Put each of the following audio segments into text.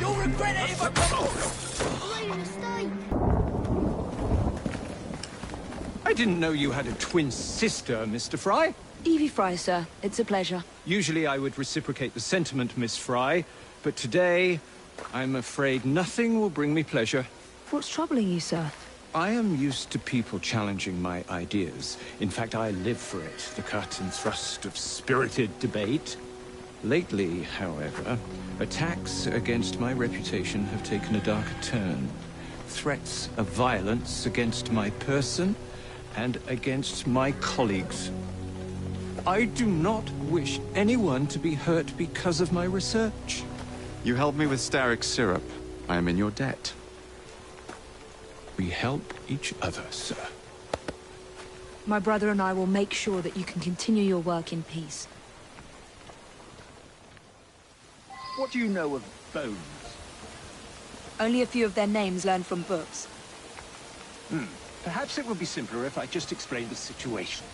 You'll regret it if I come. I didn't know you had a twin sister, Mr. Fry. Evie Fry, sir. It's a pleasure. Usually I would reciprocate the sentiment, Miss Fry, but today, I'm afraid nothing will bring me pleasure. What's troubling you, sir? I am used to people challenging my ideas. In fact, I live for it, the cut and thrust of spirited debate. Lately, however, attacks against my reputation have taken a darker turn. Threats of violence against my person and against my colleagues. I do not wish anyone to be hurt because of my research. You helped me with Starrick syrup. I am in your debt. We help each other, sir. My brother and I will make sure that you can continue your work in peace. What do you know of bones? Only a few of their names learned from books. Perhaps it would be simpler if I just explained the situation.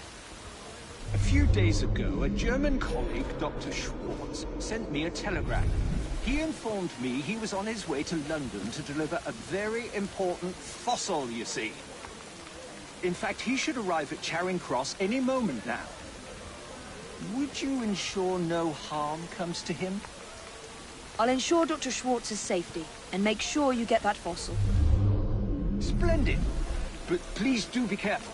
A few days ago, a German colleague, Dr. Schwartz, sent me a telegram. He informed me he was on his way to London to deliver a very important fossil, you see. In fact, he should arrive at Charing Cross any moment now. Would you ensure no harm comes to him? I'll ensure Dr. Schwartz's safety, and make sure you get that fossil. Splendid. But please do be careful.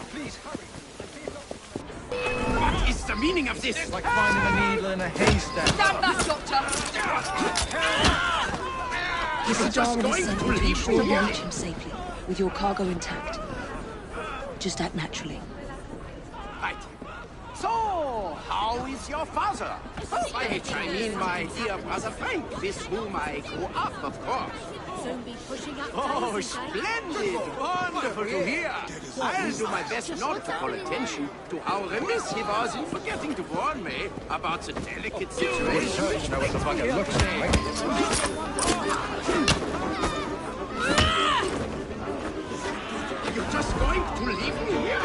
Please, hurry. What is the meaning of this? It's like finding a needle in a haystack. Stand back, Doctor! Mr. Darwin is sent to ensure you reach him safely, with your cargo intact. Just act naturally. Right. So, how is your father? By which I mean my dear brother Frank, with whom I grew up, of course. Oh, splendid! Wonderful to hear! I'll do my best not to call attention to how remiss he was in forgetting to warn me about the delicate situation. You know what the fuck it looks like. Are you just going to leave me here?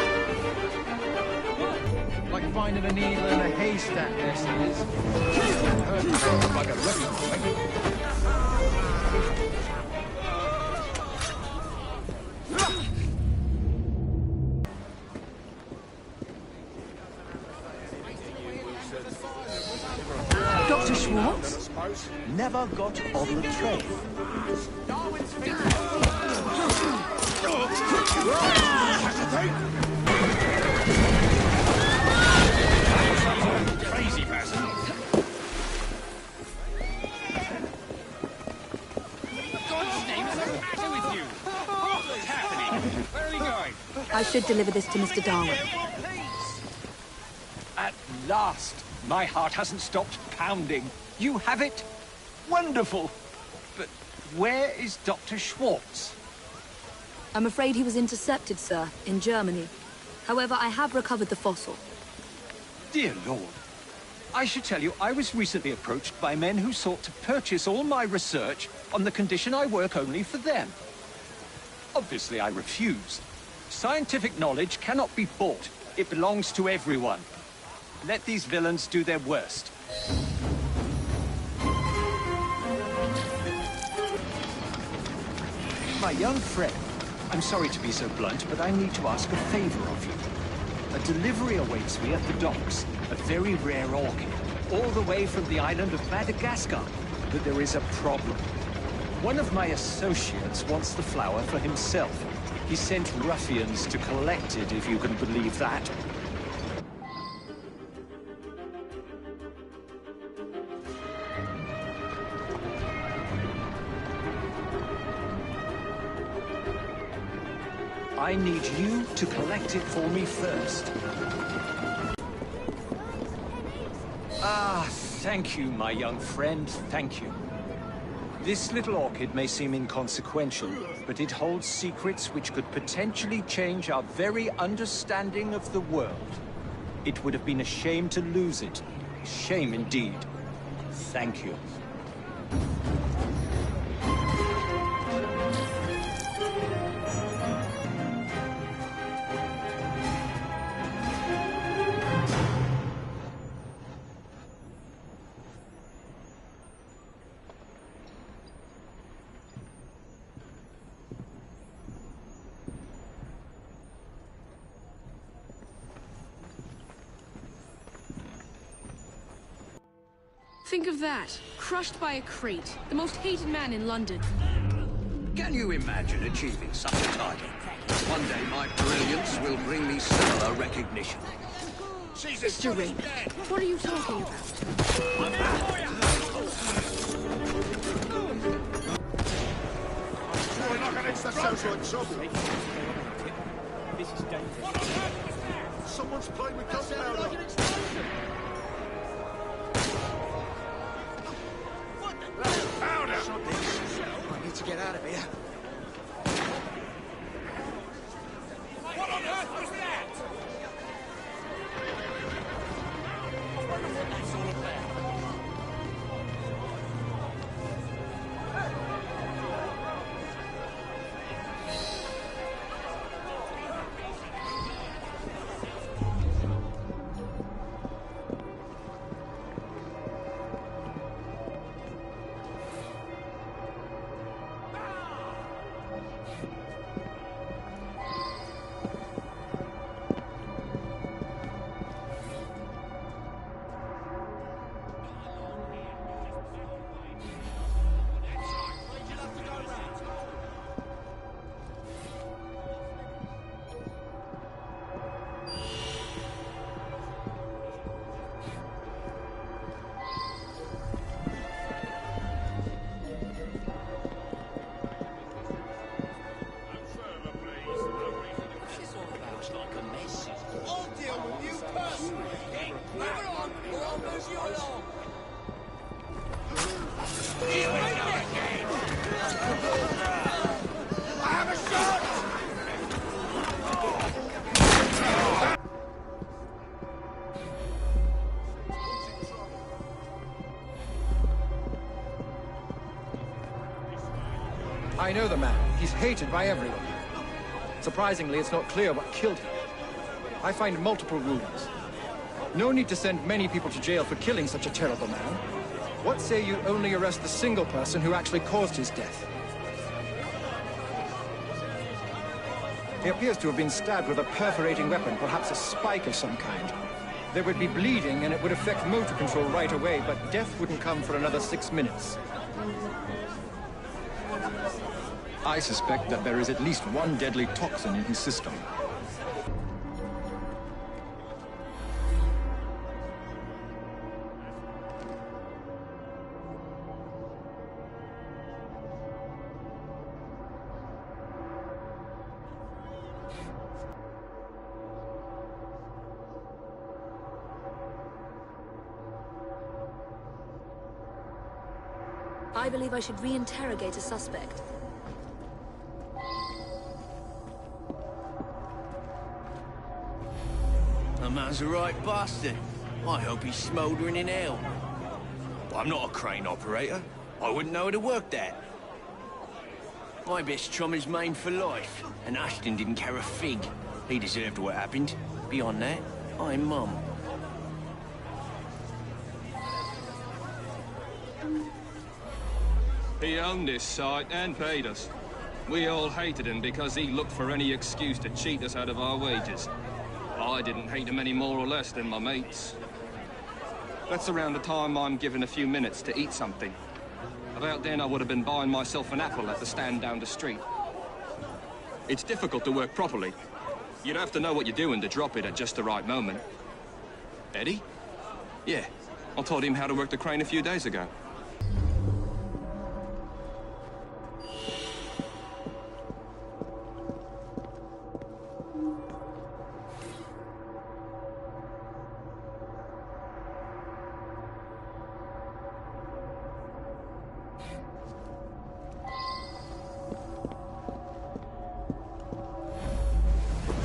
Like finding a needle in a haystack, this is. You know what the fuck it looks like. Dr. Schwartz? Never got on the train. Crazy person. God's name is the matter with you? What's happening? Where are we going? I should deliver this to Mr. Darwin. At last! My heart hasn't stopped pounding. You have it? Wonderful! But where is Dr. Schwartz? I'm afraid he was intercepted, sir, in Germany. However, I have recovered the fossil. Dear Lord. I should tell you, I was recently approached by men who sought to purchase all my research on the condition I work only for them. Obviously, I refused. Scientific knowledge cannot be bought. It belongs to everyone. Let these villains do their worst. My young friend, I'm sorry to be so blunt, but I need to ask a favor of you. A delivery awaits me at the docks, a very rare orchid, all the way from the island of Madagascar. But there is a problem. One of my associates wants the flower for himself. He sent ruffians to collect it, if you can believe that. I need you to collect it for me first. Ah, thank you, my young friend, thank you. This little orchid may seem inconsequential, but it holds secrets which could potentially change our very understanding of the world. It would have been a shame to lose it. A shame indeed. Thank you. Think of that. Crushed by a crate. The most hated man in London. Can you imagine achieving such a title? One day my brilliance will bring me similar recognition. Mr. Ring, what are you talking about? We're not going to social trouble. This is dangerous. Someone's playing with gunpowder. I need to get out of here. What on earth was that? I wonder what that's all about. I know the man. He's hated by everyone. Surprisingly, it's not clear what killed him. I find multiple wounds. No need to send many people to jail for killing such a terrible man. What say you only arrest the single person who actually caused his death? He appears to have been stabbed with a perforating weapon, perhaps a spike of some kind. There would be bleeding and it would affect motor control right away, but death wouldn't come for another 6 minutes. I suspect that there is at least one deadly toxin in his system. I believe I should re-interrogate a suspect. The man's a right bastard. I hope he's smouldering in hell. I'm not a crane operator. I wouldn't know how to work that. My best chum is maimed for life, and Ashton didn't care a fig. He deserved what happened. Beyond that, I'm mum. He owned this site and paid us. We all hated him because he looked for any excuse to cheat us out of our wages. I didn't hate him any more or less than my mates. That's around the time I'm given a few minutes to eat something. About then I would have been buying myself an apple at the stand down the street. It's difficult to work properly. You'd have to know what you're doing to drop it at just the right moment. Eddie? Yeah, I taught him how to work the crane a few days ago.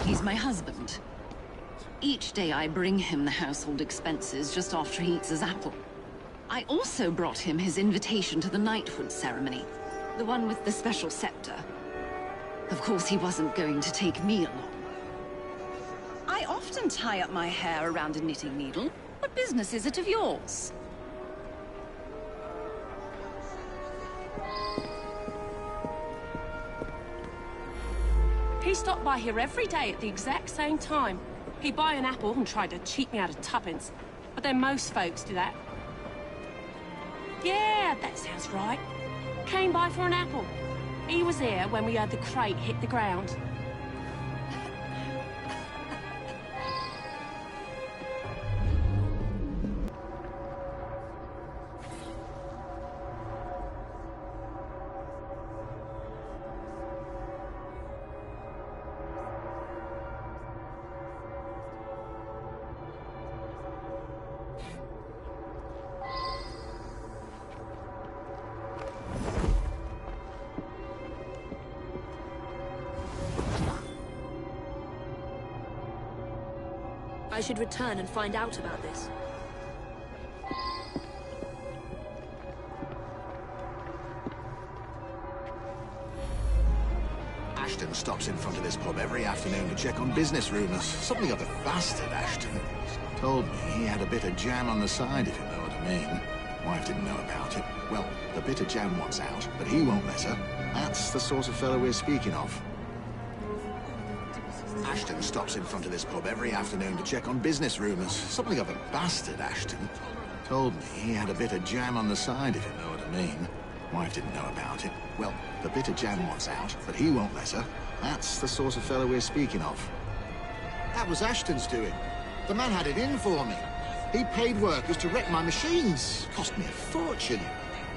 He's my husband. Each day I bring him the household expenses just after he eats his apple. I also brought him his invitation to the knighthood ceremony, the one with the special scepter. Of course, he wasn't going to take me along. I often tie up my hair around a knitting needle. What business is it of yours? He stopped by here every day at the exact same time. He'd buy an apple and try to cheat me out of tuppence. But then most folks do that. Yeah, that sounds right. Came by for an apple. He was here when we heard the crate hit the ground. I should return and find out about this. Ashton stops in front of this pub every afternoon to check on business rumours. Something of a bastard, Ashton. Told me he had a bit of jam on the side, if you know what I mean. Wife didn't know about it. Well, the bit of jam wants out, but he won't let her. That's the sort of fellow we're speaking of. Ashton stops in front of this pub every afternoon to check on business rumours. Something of a bastard, Ashton. Told me he had a bit of jam on the side, if you know what I mean. Wife didn't know about it. Well, the bit of jam wants out, but he won't let her. That's the sort of fellow we're speaking of. That was Ashton's doing. The man had it in for me. He paid workers to wreck my machines. Cost me a fortune.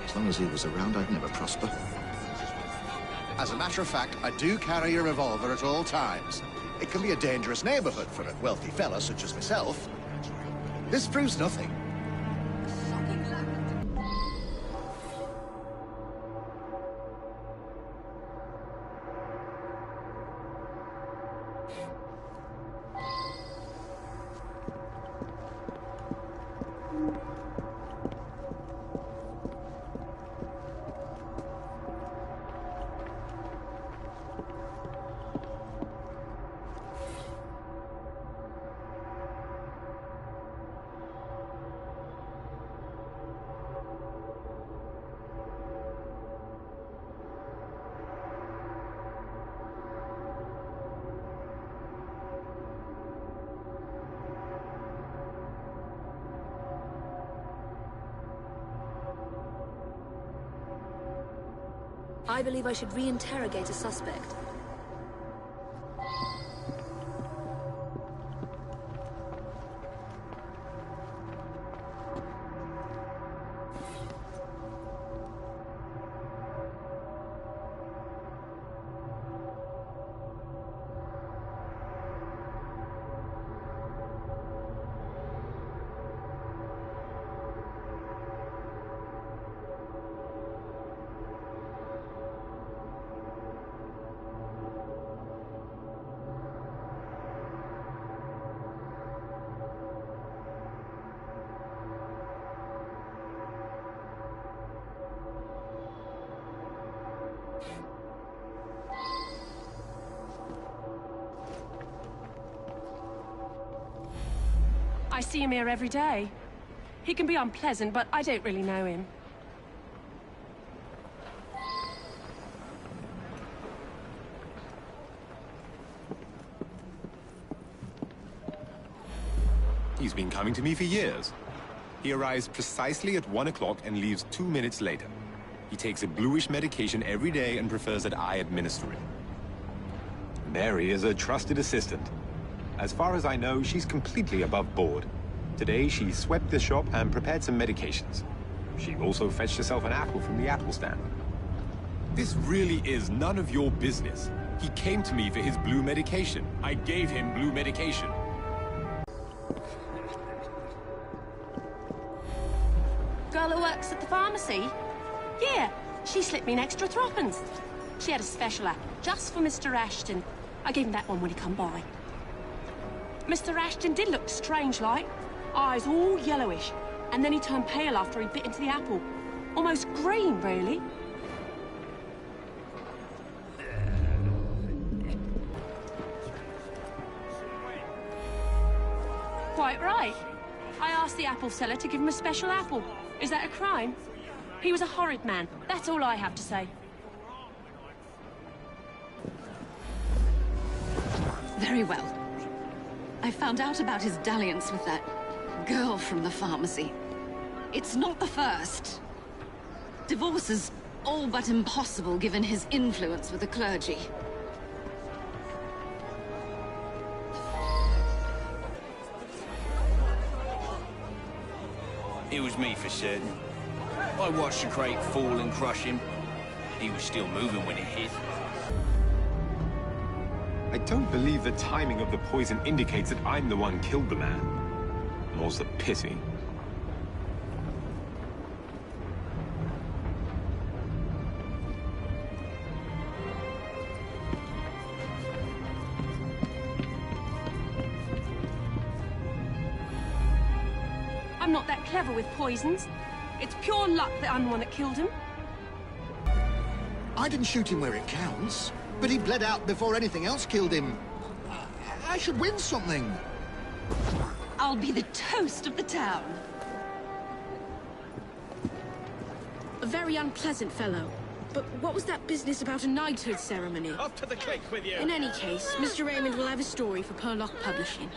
As long as he was around, I'd never prosper. As a matter of fact, I do carry a revolver at all times. It can be a dangerous neighborhood for a wealthy fella such as myself. This proves nothing. I believe I should re-interrogate a suspect. I see him here every day. He can be unpleasant, but I don't really know him. He's been coming to me for years. He arrives precisely at 1 o'clock and leaves 2 minutes later. He takes a bluish medication every day and prefers that I administer it. Mary is a trusted assistant. As far as I know, she's completely above board. Today, she swept the shop and prepared some medications. She also fetched herself an apple from the apple stand. This really is none of your business. He came to me for his blue medication. I gave him blue medication. Girl who works at the pharmacy? Yeah, she slipped me an extra threepence. She had a special apple just for Mr. Ashton. I gave him that one when he come by. Mr. Ashton did look strange-like. Eyes all yellowish. And then he turned pale after he bit into the apple. Almost green, really. Quite right. I asked the apple seller to give him a special apple. Is that a crime? He was a horrid man. That's all I have to say. Very well. I found out about his dalliance with that girl from the pharmacy. It's not the first. Divorce is all but impossible given his influence with the clergy. It was me for certain. I watched the crate fall and crush him. He was still moving when it hit. I don't believe the timing of the poison indicates that I'm the one killed the man. More's a pity. I'm not that clever with poisons. It's pure luck that I'm the one that killed him. I didn't shoot him where it counts, but he bled out before anything else killed him. I should win something. I'll be the toast of the town. A very unpleasant fellow. But what was that business about a knighthood ceremony? Off to the cake with you! In any case, Mr. Raymond will have a story for Purlock Publishing.